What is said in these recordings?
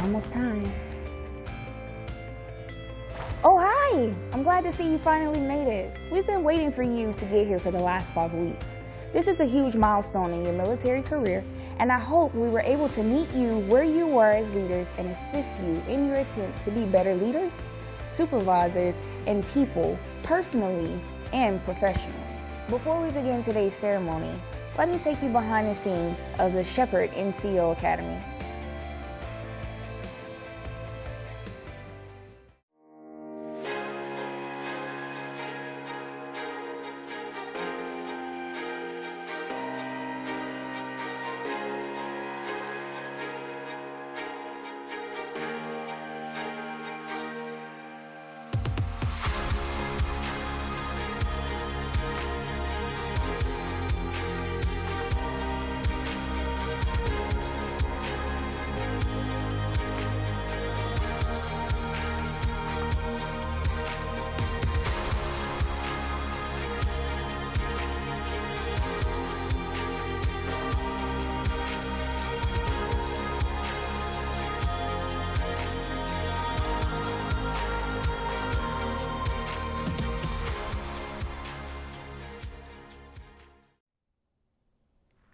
almost time. Oh, hi! I'm glad to see you finally made it. We've been waiting for you to get here for the last 5 weeks. This is a huge milestone in your military career, and I hope we were able to meet you where you were as leaders and assist you in your attempt to be better leaders, supervisors, and people, personally and professionally. Before we begin today's ceremony, let me take you behind the scenes of the Sheppard NCOA Academy.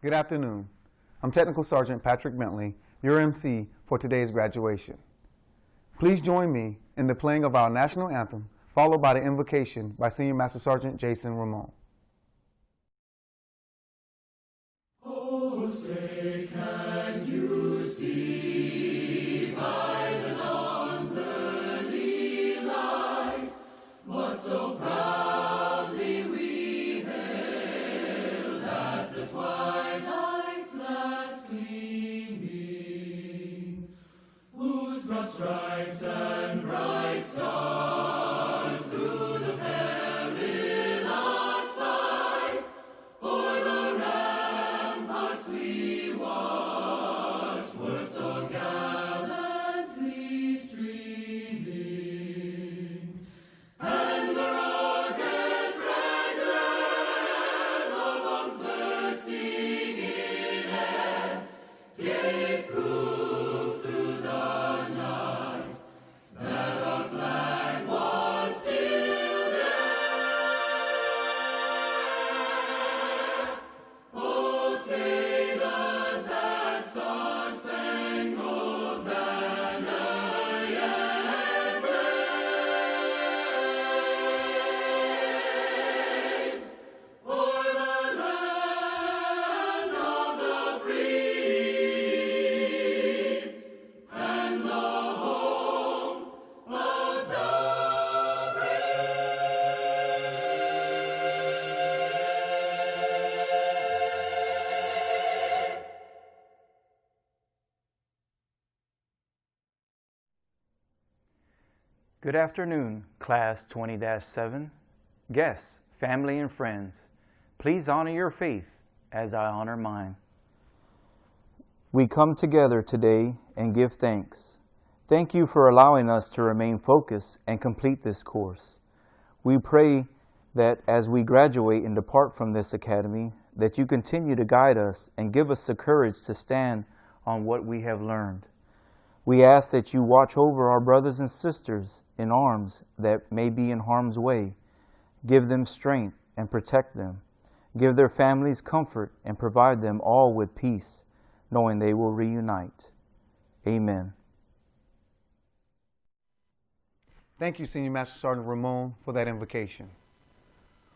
Good afternoon. I'm Technical Sergeant Patrick Bentley, your MC for today's graduation. Please join me in the playing of our national anthem, followed by the invocation by Senior Master Sergeant Jason Ramon. Oh, say can you see by the dawn's early light what so proudly we hailed at the twilight's last gleaming, whose broad stripes and bright stars through the perilous fight o'er the ramparts we watched were so gallantly streaming, and the rocket's red glare, the bombs bursting in air, gave proof through the night that our flag was still there. Oh, say does that star-spangled banner yet wave o'er the land of the free and the home of the brave. Good afternoon, Class 20-7. Guests, family, and friends, please honor your faith as I honor mine. We come together today and give thanks. Thank you for allowing us to remain focused and complete this course. We pray that as we graduate and depart from this academy, that you continue to guide us and give us the courage to stand on what we have learned. We ask that you watch over our brothers and sisters in arms that may be in harm's way. Give them strength and protect them. Give their families comfort and provide them all with peace, knowing they will reunite. Amen. Thank you, Senior Master Sergeant Ramon, for that invocation.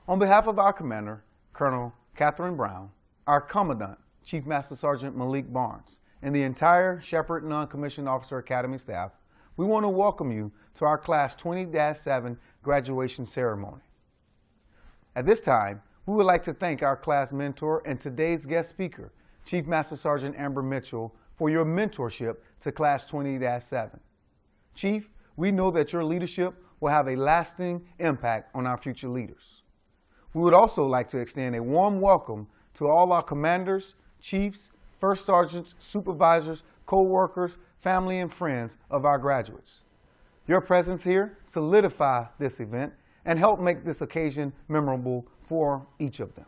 On behalf of our commander, Colonel Catherine Brown, our commandant, Chief Master Sergeant Malik Barnes, and the entire Sheppard Non-Commissioned Officer Academy staff, we want to welcome you to our Class 20-7 graduation ceremony. At this time, we would like to thank our class mentor and today's guest speaker, Chief Master Sergeant Amber Mitchell, for your mentorship to Class 20-7. Chief, we know that your leadership will have a lasting impact on our future leaders. We would also like to extend a warm welcome to all our commanders, chiefs, first sergeants, supervisors, co-workers, family, and friends of our graduates. Your presence here solidify this event and help make this occasion memorable for each of them.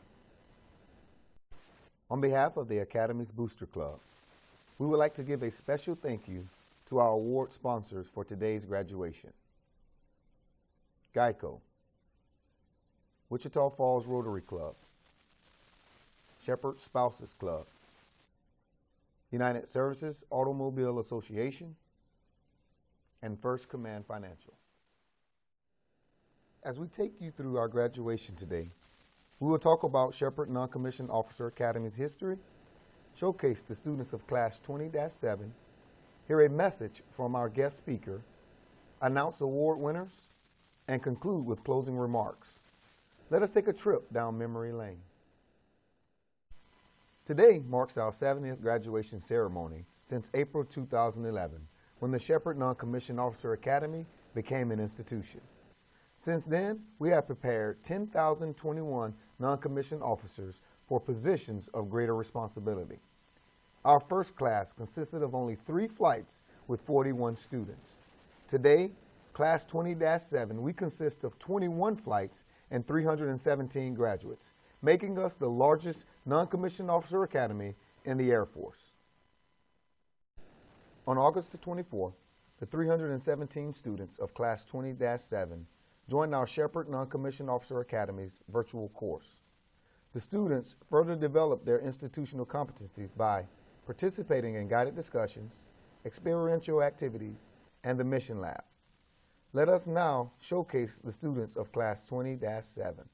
On behalf of the Academy's Booster Club, we would like to give a special thank you to our award sponsors for today's graduation. Geico, Wichita Falls Rotary Club, Sheppard Spouses Club, United Services Automobile Association, and First Command Financial. As we take you through our graduation today, we will talk about Sheppard Non-Commissioned Officer Academy's history, showcase the students of Class 20-7, hear a message from our guest speaker, announce award winners, and conclude with closing remarks. Let us take a trip down memory lane. Today marks our 70th graduation ceremony since April 2011, when the Sheppard Non-Commissioned Officer Academy became an institution. Since then, we have prepared 10,021 non-commissioned officers for positions of greater responsibility. Our first class consisted of only 3 flights with 41 students. Today, Class 20-7, we consist of 21 flights and 317 graduates, making us the largest non-commissioned officer academy in the Air Force. On August the 24th, the 317 students of Class 20-7 joined our Sheppard Non-Commissioned Officer Academy's virtual course. The students further developed their institutional competencies by participating in guided discussions, experiential activities, and the Mission Lab. Let us now showcase the students of Class 20-7.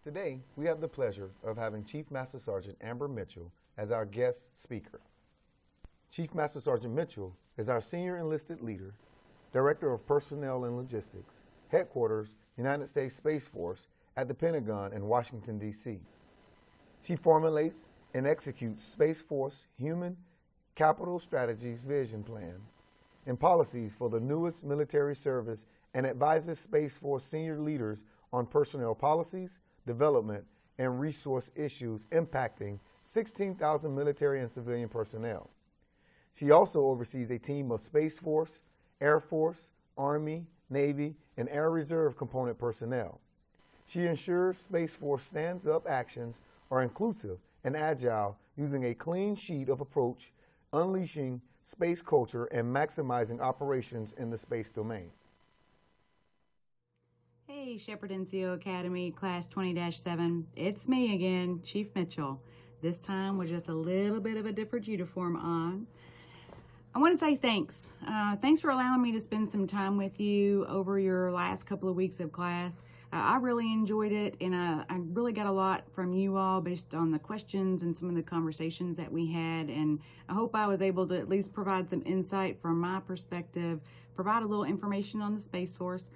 Today, we have the pleasure of having Chief Master Sergeant Amber Mitchell as our guest speaker. Chief Master Sergeant Mitchell is our Senior Enlisted Leader, Director of Personnel and Logistics, Headquarters, United States Space Force at the Pentagon in Washington, D.C. She formulates and executes Space Force Human Capital Strategies Vision Plan and policies for the newest military service and advises Space Force senior leaders on personnel policies, development, and resource issues impacting 16,000 military and civilian personnel. She also oversees a team of Space Force, Air Force, Army, Navy, and Air Reserve component personnel. She ensures Space Force stands-up actions are inclusive and agile, using a clean sheet of approach, unleashing space culture and maximizing operations in the space domain. Hey, Sheppard NCOA Academy, Class 20-7. It's me again, Chief Mitchell. This time with just a little bit of a different uniform on. I want to say thanks. Thanks for allowing me to spend some time with you over your last couple of weeks of class. I really enjoyed it, and I really got a lot from you all based on the questions and some of the conversations that we had, and I hope I was able to at least provide some insight from my perspective, provide a little information on the Space Force,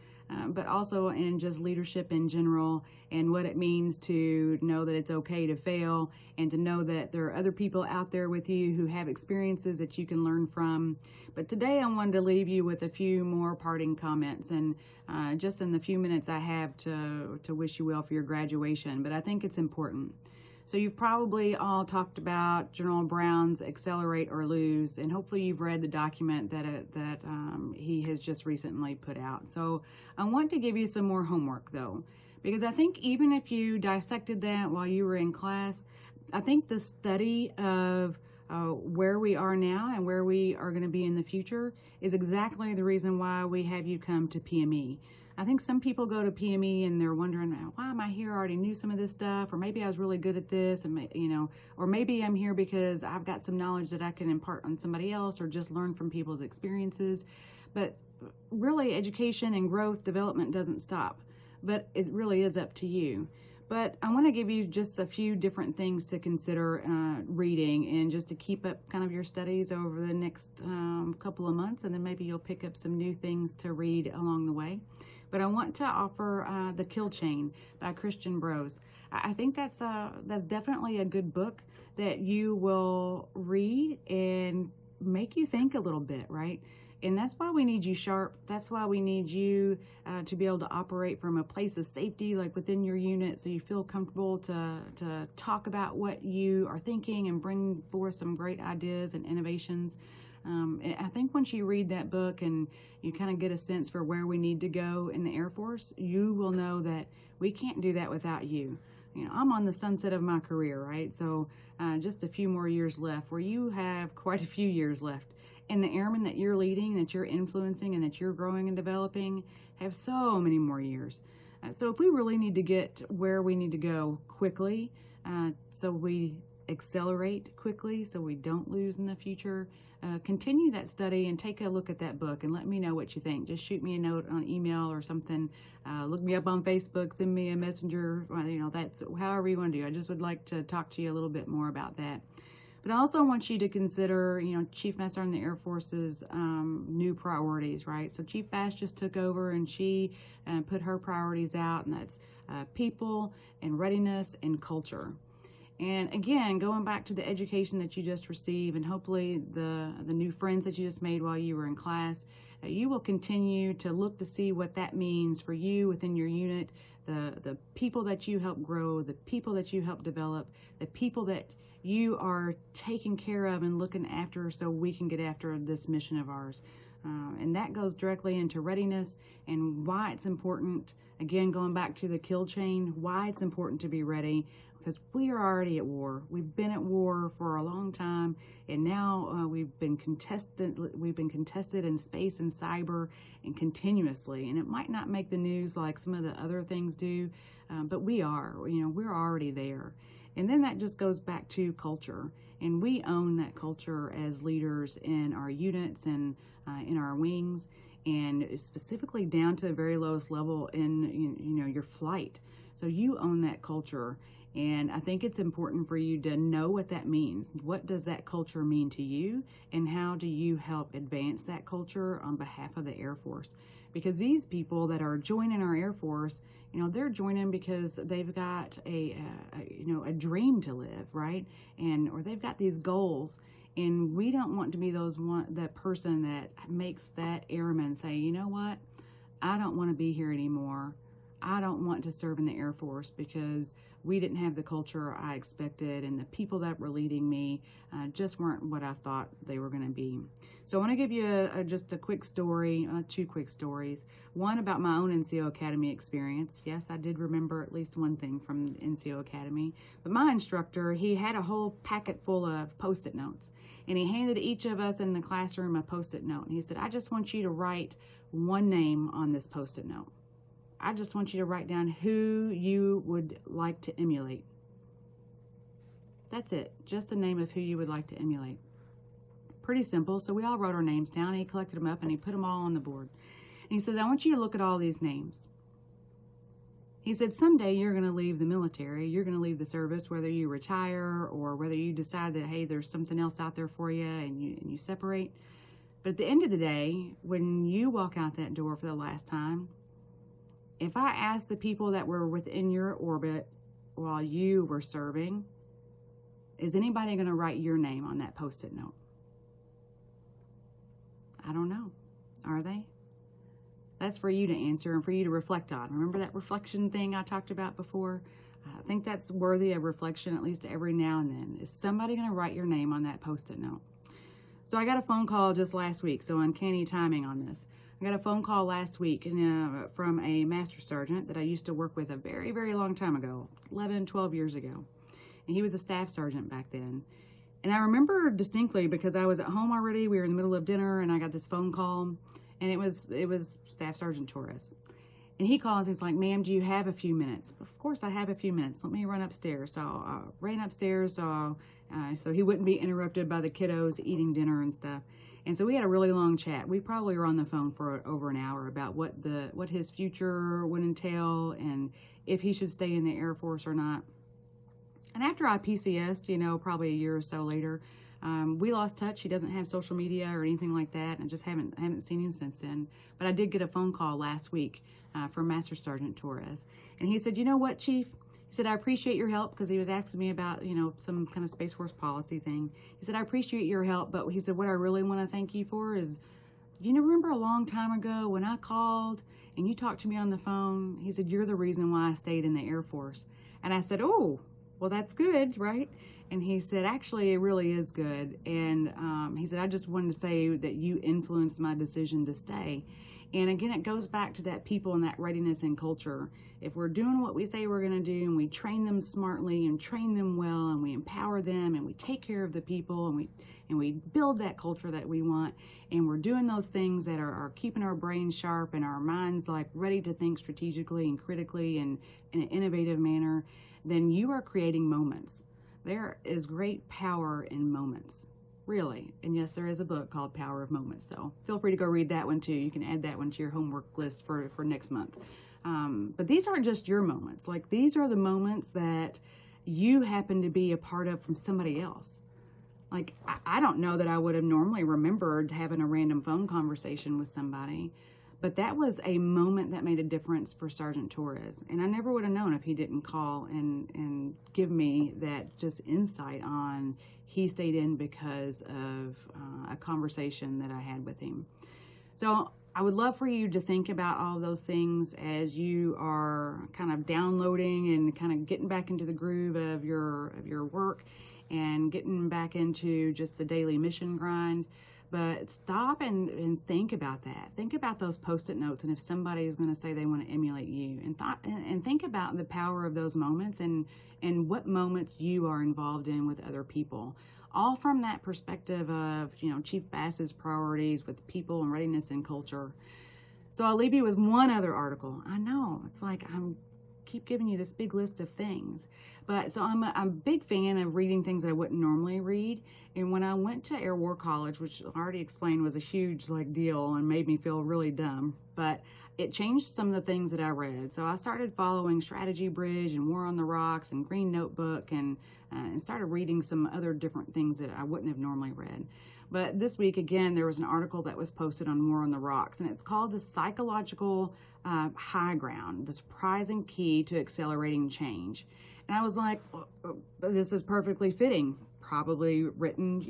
but also in just leadership in general and what it means to know that it's okay to fail and to know that there are other people out there with you who have experiences that you can learn from. But today I wanted to leave you with a few more parting comments, and just in the few minutes I have to wish you well for your graduation, but I think it's important. So you've probably all talked about General Brown's Accelerate or Lose, and hopefully you've read the document that he has just recently put out. So I want to give you some more homework though, because I think even if you dissected that while you were in class, I think the study of where we are now and where we are going to be in the future is exactly the reason why we have you come to PME. I think some people go to PME and they're wondering, why am I here? I already knew some of this stuff, or maybe I was really good at this, and or maybe I'm here because I've got some knowledge that I can impart on somebody else or just learn from people's experiences. But really, education and growth development doesn't stop, but it really is up to you. But I want to give you just a few different things to consider reading, and just to keep up kind of your studies over the next couple of months, and then maybe you'll pick up some new things to read along the way. But I want to offer The Kill Chain by Christian Brose. I think that's definitely a good book that you will read and make you think a little bit, right? And that's why we need you sharp. That's why we need you to be able to operate from a place of safety, like within your unit, so you feel comfortable to talk about what you are thinking and bring forth some great ideas and innovations. And I think once you read that book and you kind of get a sense for where we need to go in the Air Force, you will know that we can't do that without you. I'm on the sunset of my career, right? So just a few more years left, where you have quite a few years left. And the airmen that you're leading, that you're influencing, and that you're growing and developing have so many more years. So if we really need to get where we need to go quickly, so we accelerate quickly, so we don't lose in the future, continue that study and take a look at that book and let me know what you think. Just shoot me a note on email or something. Look me up on Facebook, send me a messenger. That's however you want to do. I just would like to talk to you a little bit more about that. But I also want you to consider, Chief Master Sergeant in the Air Force's new priorities, right? So Chief Bass just took over, and she put her priorities out, and that's people and readiness and culture. And again, going back to the education that you just received, and hopefully the new friends that you just made while you were in class, you will continue to look to see what that means for you within your unit, the people that you help grow, the people that you help develop, the people that you are taking care of and looking after, so we can get after this mission of ours. And that goes directly into readiness and why it's important, again, going back to the kill chain, why it's important to be ready, because we are already at war. We've been at war for a long time, and now we've been contested in space and cyber and continuously. And it might not make the news like some of the other things do, but we are. We're already there. And then that just goes back to culture, and we own that culture as leaders in our units and in our wings, and specifically down to the very lowest level in your flight. So you own that culture, and I think it's important for you to know what that means. What does that culture mean to you, and how do you help advance that culture on behalf of the Air Force? Because these people that are joining our Air Force, they're joining because they've got a dream to live, right? Or they've got these goals, and we don't want to be that person that makes that airman say, you know what, I don't want to be here anymore. I don't want to serve in the Air Force because we didn't have the culture I expected, and the people that were leading me just weren't what I thought they were going to be. So I want to give you just a quick story, two quick stories. One about my own NCO Academy experience. Yes, I did remember at least one thing from the NCO Academy. But my instructor, he had a whole packet full of Post-it notes, and he handed each of us in the classroom a Post-it note. And he said, I just want you to write one name on this Post-it note. I just want you to write down who you would like to emulate. That's it. Just a name of who you would like to emulate. Pretty simple. So we all wrote our names down. He collected them up and he put them all on the board. And he says, I want you to look at all these names. He said, someday you're going to leave the military. You're going to leave the service, whether you retire or whether you decide that, hey, there's something else out there for you and you separate. But at the end of the day, when you walk out that door for the last time, if I ask the people that were within your orbit while you were serving, is anybody going to write your name on that Post-it note? I don't know. Are they? That's for you to answer and for you to reflect on. Remember that reflection thing I talked about before? I think that's worthy of reflection at least every now and then. Is somebody going to write your name on that Post-it note? So I got a phone call just last week, so uncanny timing on this. I got a phone call last week from a master sergeant that I used to work with a very, very long time ago, 11, 12 years ago. And he was a staff sergeant back then. And I remember distinctly because I was at home already. We were in the middle of dinner and I got this phone call, and it was Staff Sergeant Torres. And he calls, he's like, ma'am, do you have a few minutes? Of course I have a few minutes. Let me run upstairs. So I ran upstairs so he wouldn't be interrupted by the kiddos eating dinner and stuff. And so we had a really long chat. We probably were on the phone for over an hour about what his future would entail and if he should stay in the Air Force or not. And after I PCS'd, probably a year or so later, we lost touch. He doesn't have social media or anything like that, and I just haven't seen him since then. But I did get a phone call last week from Master Sergeant Torres, and he said, "You know what, Chief?" He said, "I appreciate your help," because he was asking me about, some kind of Space Force policy thing. He said, "I appreciate your help, but," he said, "what I really want to thank you for is, remember a long time ago when I called and you talked to me on the phone?" He said, "You're the reason why I stayed in the Air Force." And I said, "Oh, well, that's good, right?" And he said, "Actually, it really is good." And he said, "I just wanted to say that you influenced my decision to stay." And again, it goes back to that people and that readiness and culture. If we're doing what we say we're going to do, and we train them smartly and train them well, and we empower them, and we take care of the people, and we build that culture that we want, and we're doing those things that are keeping our brains sharp and our minds ready to think strategically and critically and in an innovative manner, then you are creating moments. There is great power in moments, really. And yes, there is a book called Power of Moments, so feel free to go read that one too. You can add that one to your homework list for next month. But these aren't just your moments. These are the moments that you happen to be a part of from somebody else. I don't know that I would have normally remembered having a random phone conversation with somebody, but that was a moment that made a difference for Sergeant Torres. And I never would have known if he didn't call and give me that just insight on he stayed in because of a conversation that I had with him. So I would love for you to think about all those things as you are kind of downloading and kind of getting back into the groove of your work and getting back into just the daily mission grind. But stop and think about that. Think about those Post-it notes, and if somebody is going to say they want to emulate you, and think about the power of those moments and what moments you are involved in with other people. All from that perspective of, Chief Bass's priorities with people and readiness and culture. So I'll leave you with one other article. I know, it's I'm keep giving you this big list of things. But so I'm a big fan of reading things that I wouldn't normally read. And when I went to Air War College, which I already explained was a huge deal and made me feel really dumb, but it changed some of the things that I read. So I started following Strategy Bridge and War on the Rocks and Green Notebook and started reading some other different things that I wouldn't have normally read. But this week, again, there was an article that was posted on War on the Rocks, and it's called The Psychological High Ground, the Surprising Key to Accelerating Change. And I was like, this is perfectly fitting. probably written,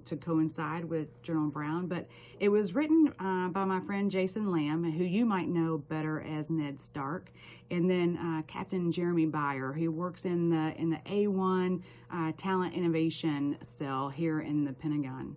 to coincide with General Brown, but it was written by my friend Jason Lamb, who you might know better as Ned Stark, and then Captain Jeremy Beyer, who works in the A1 Talent Innovation Cell here in the Pentagon.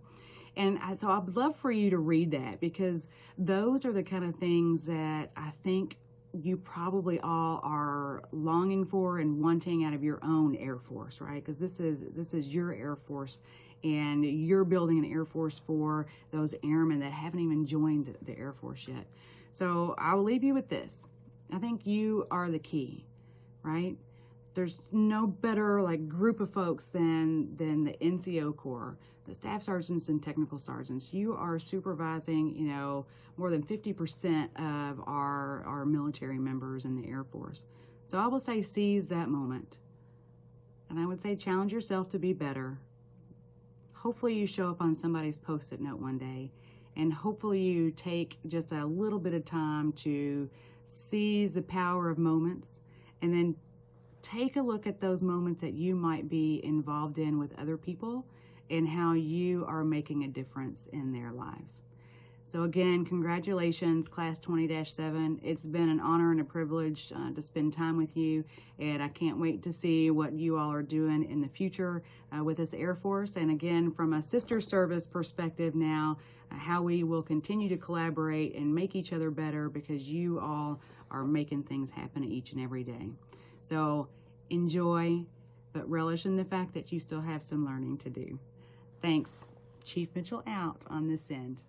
And so I'd love for you to read that, because those are the kind of things that I think you probably all are longing for and wanting out of your own Air Force, right? Because this is your Air Force, and you're building an Air Force for those airmen that haven't even joined the Air Force yet. So I'll leave you with this. I think you are the key, right? There's no better group of folks than the NCO Corps, the staff sergeants and technical sergeants. You are supervising, more than 50% of our military members in the Air Force. So I will say seize that moment. And I would say challenge yourself to be better. Hopefully you show up on somebody's Post-it note one day, and hopefully you take just a little bit of time to seize the power of moments, and then take a look at those moments that you might be involved in with other people and how you are making a difference in their lives. So again, congratulations, Class 20-7. It's been an honor and a privilege to spend time with you, and I can't wait to see what you all are doing in the future with this Air Force. And again, from a sister service perspective now, how we will continue to collaborate and make each other better, because you all are making things happen each and every day. So enjoy, but relish in the fact that you still have some learning to do. Thanks. Chief Mitchell out on this end.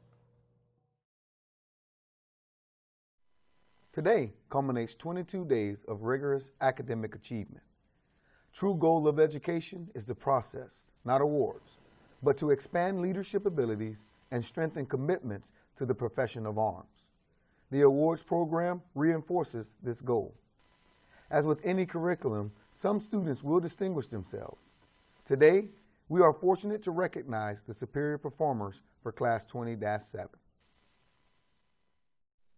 Today culminates 22 days of rigorous academic achievement. True goal of education is the process, not awards, but to expand leadership abilities and strengthen commitments to the profession of arms. The awards program reinforces this goal. As with any curriculum, some students will distinguish themselves. Today, we are fortunate to recognize the superior performers for Class 20-7.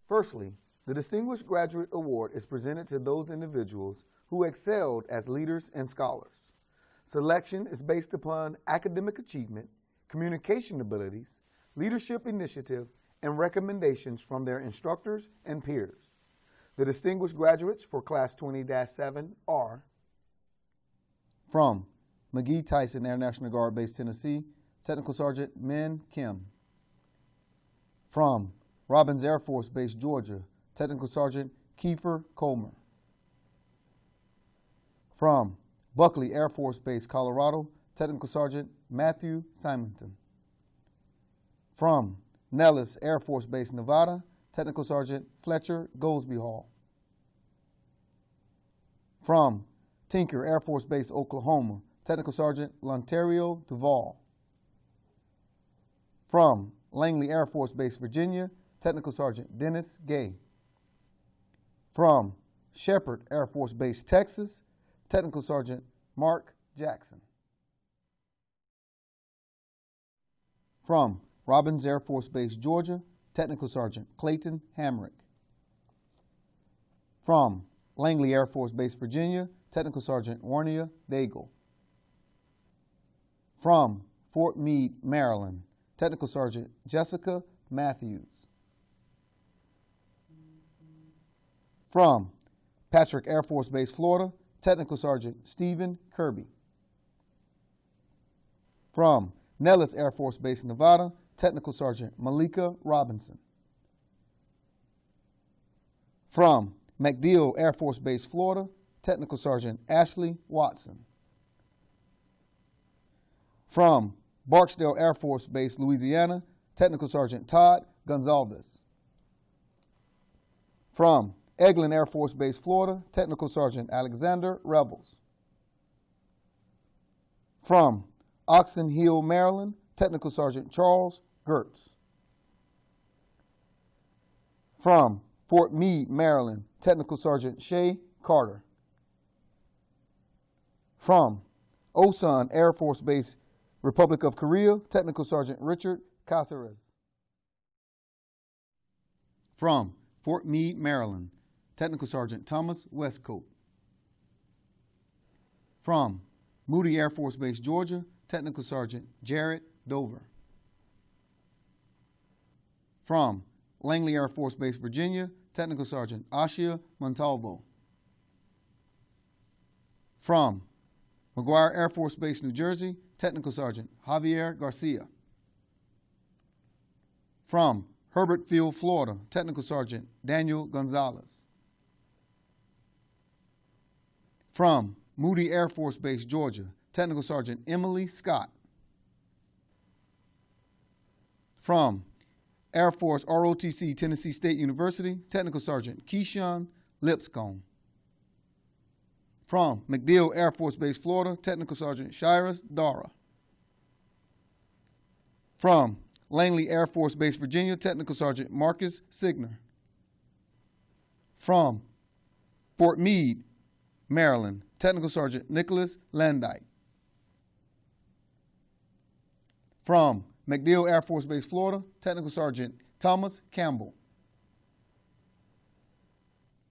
Firstly, the Distinguished Graduate Award is presented to those individuals who excelled as leaders and scholars. Selection is based upon academic achievement, communication abilities, leadership initiative, and recommendations from their instructors and peers. The distinguished graduates for Class 20-7 are from McGee Tyson Air National Guard Base, Tennessee, Technical Sergeant Min Kim. From Robbins Air Force Base, Georgia, Technical Sergeant Kiefer Coleman. From Buckley Air Force Base, Colorado, Technical Sergeant Matthew Simonton. From Nellis Air Force Base, Nevada, Technical Sergeant Fletcher Goldsby Hall. From Tinker Air Force Base, Oklahoma, Technical Sergeant Lontario Duvall. From Langley Air Force Base, Virginia, Technical Sergeant Dennis Gay. From Sheppard Air Force Base, Texas, Technical Sergeant Mark Jackson. From Robbins Air Force Base, Georgia, Technical Sergeant Clayton Hamrick. From Langley Air Force Base, Virginia, Technical Sergeant Warnia Daigle. From Fort Meade, Maryland, Technical Sergeant Jessica Matthews. From Patrick Air Force Base, Florida, Technical Sergeant Stephen Kirby. From Nellis Air Force Base, Nevada, Technical Sergeant Malika Robinson. From MacDill Air Force Base, Florida, Technical Sergeant Ashley Watson. From Barksdale Air Force Base, Louisiana, Technical Sergeant Todd Gonzalez. From Eglin Air Force Base, Florida, Technical Sergeant Alexander Rebels. From Oxon Hill, Maryland, Technical Sergeant Charles Gertz. From Fort Meade, Maryland, Technical Sergeant Shay Carter. From Osan Air Force Base, Republic of Korea, Technical Sergeant Richard Caceres. From Fort Meade, Maryland, Technical Sergeant Thomas Westcote. From Moody Air Force Base, Georgia, Technical Sergeant Jared Dover. From Langley Air Force Base, Virginia, Technical Sergeant Ashia Montalvo. From McGuire Air Force Base, New Jersey, Technical Sergeant Javier Garcia. From Herbert Field, Florida, Technical Sergeant Daniel Gonzalez. From Moody Air Force Base, Georgia, Technical Sergeant Emily Scott. From Air Force ROTC, Tennessee State University, Technical Sergeant Keyshawn Lipscomb. From MacDill Air Force Base, Florida, Technical Sergeant Shiras Dara. From Langley Air Force Base, Virginia, Technical Sergeant Marcus Signer. From Fort Meade, Maryland, Technical Sergeant Nicholas Landite. From MacDill Air Force Base, Florida, Technical Sergeant Thomas Campbell.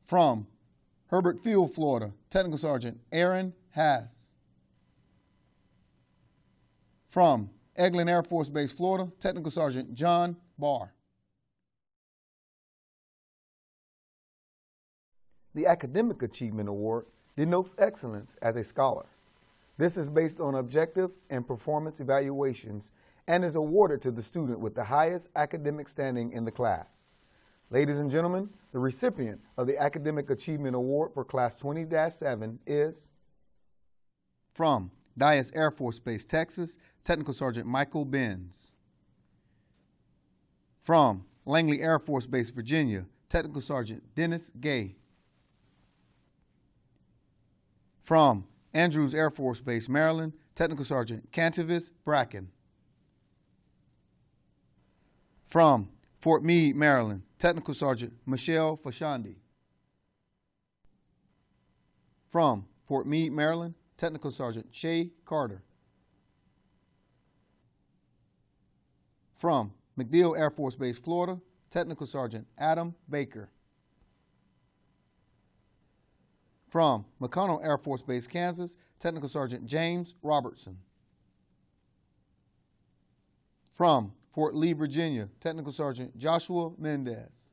From Herbert Field, Florida, Technical Sergeant Aaron Haas. From Eglin Air Force Base, Florida, Technical Sergeant John Barr. The Academic Achievement Award denotes excellence as a scholar. This is based on objective and performance evaluations and is awarded to the student with the highest academic standing in the class. Ladies and gentlemen, the recipient of the Academic Achievement Award for Class 20-7 is From Dyess Air Force Base, Texas, Technical Sergeant Michael Benz. From Langley Air Force Base, Virginia, Technical Sergeant Dennis Gay. From Andrews Air Force Base, Maryland, Technical Sergeant Cantavis Bracken. From Fort Meade, Maryland, Technical Sergeant Michelle Fashandi. From Fort Meade, Maryland, Technical Sergeant Shay Carter. From MacDill Air Force Base, Florida, Technical Sergeant Adam Baker. From McConnell Air Force Base, Kansas, Technical Sergeant James Robertson. From Fort Lee, Virginia, Technical Sergeant Joshua Mendez.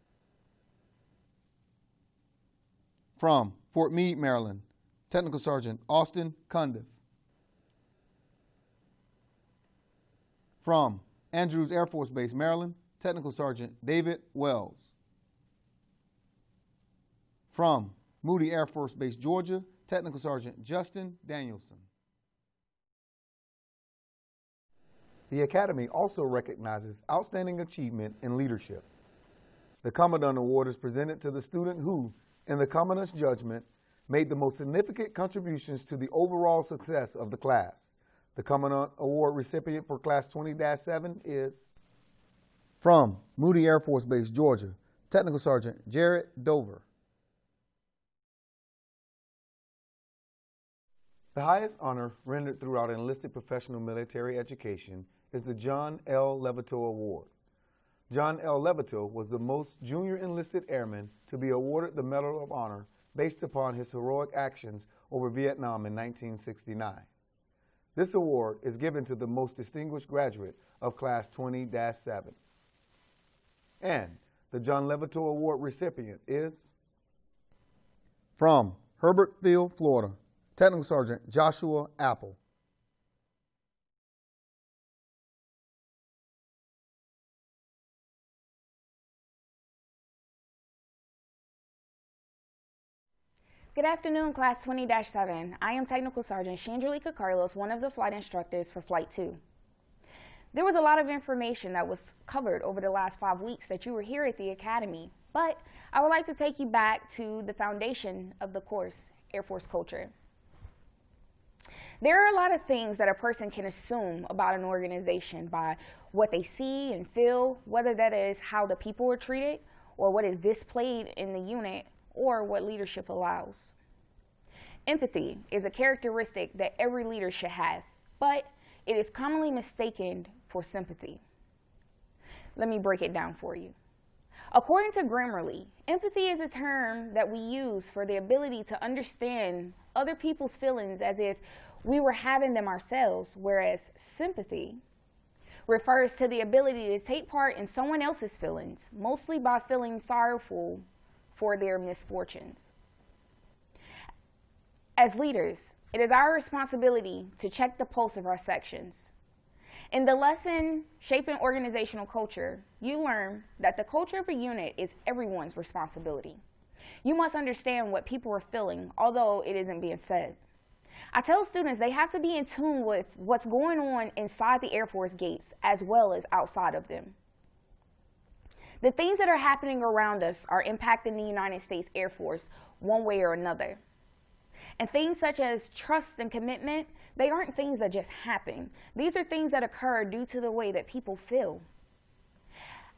From Fort Meade, Maryland, Technical Sergeant Austin Cundiff. From Andrews Air Force Base, Maryland, Technical Sergeant David Wells. From Moody Air Force Base, Georgia, Technical Sergeant Justin Danielson. The Academy also recognizes outstanding achievement in leadership. The Commandant Award is presented to the student who, in the Commandant's judgment, made the most significant contributions to the overall success of the class. The Commandant Award recipient for Class 20-7 is From Moody Air Force Base, Georgia, Technical Sergeant Jared Dover. The highest honor rendered throughout enlisted professional military education is the John L. Levitou Award. John L. Levitou was the most junior enlisted airman to be awarded the Medal of Honor based upon his heroic actions over Vietnam in 1969. This award is given to the most distinguished graduate of Class 20-7. And the John Levitou Award recipient is From Herbert Field, Florida, Technical Sergeant Joshua Apple. Good afternoon, Class 20-7. I am Technical Sergeant Chandrelika Carlos, one of the flight instructors for Flight 2. There was a lot of information that was covered over the last 5 weeks that you were here at the Academy, but I would like to take you back to the foundation of the course, Air Force culture. There are a lot of things that a person can assume about an organization by what they see and feel, whether that is how the people are treated or what is displayed in the unit or what leadership allows. Empathy is a characteristic that every leader should have, but it is commonly mistaken for sympathy. Let me break it down for you. According to Grammarly, empathy is a term that we use for the ability to understand other people's feelings as if we were having them ourselves, whereas sympathy refers to the ability to take part in someone else's feelings, mostly by feeling sorrowful for their misfortunes. As leaders, it is our responsibility to check the pulse of our sections. In the lesson, Shaping Organizational Culture, you learn that the culture of a unit is everyone's responsibility. You must understand what people are feeling, although it isn't being said. I tell students they have to be in tune with what's going on inside the Air Force gates as well as outside of them. The things that are happening around us are impacting the United States Air Force one way or another. And things such as trust and commitment, they aren't things that just happen. These are things that occur due to the way that people feel.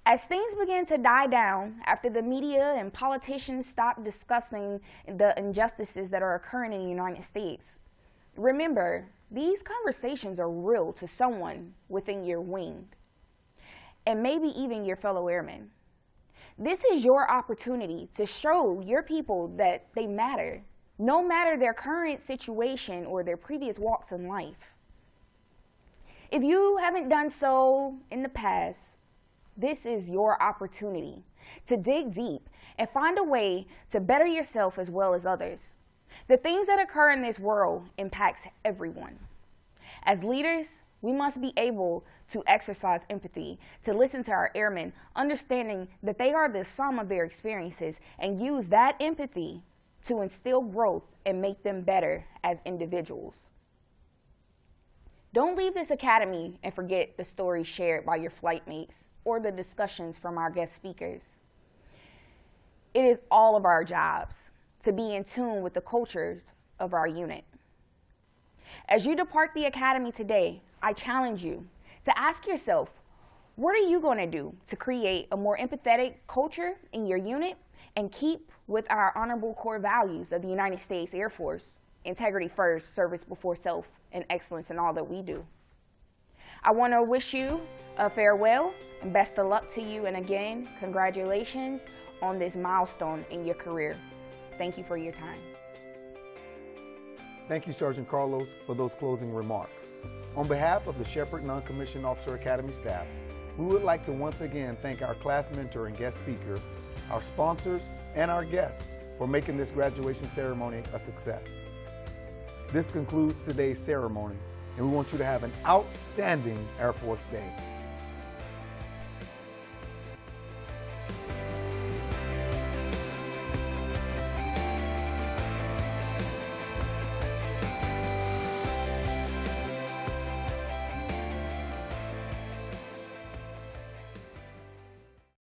As things begin to die down after the media and politicians stop discussing the injustices that are occurring in the United States, remember, these conversations are real to someone within your wing, and maybe even your fellow airmen. This is your opportunity to show your people that they matter, no matter their current situation or their previous walks in life. If you haven't done so in the past, this is your opportunity to dig deep and find a way to better yourself as well as others. The things that occur in this world impacts everyone. As leaders, we must be able to exercise empathy, to listen to our airmen, understanding that they are the sum of their experiences, and use that empathy to instill growth and make them better as individuals. Don't leave this academy and forget the stories shared by your flight mates or the discussions from our guest speakers. It is all of our jobs to be in tune with the cultures of our unit. As you depart the academy today, I challenge you to ask yourself, what are you going to do to create a more empathetic culture in your unit and keep with our honorable core values of the United States Air Force: integrity first, service before self, and excellence in all that we do. I want to wish you a farewell and best of luck to you, and again, congratulations on this milestone in your career. Thank you for your time. Thank you, Sergeant Carlos, for those closing remarks. On behalf of the Sheppard Non-Commissioned Officer Academy staff, we would like to once again thank our class mentor and guest speaker, our sponsors, and our guests for making this graduation ceremony a success. This concludes today's ceremony, and we want you to have an outstanding Air Force Day.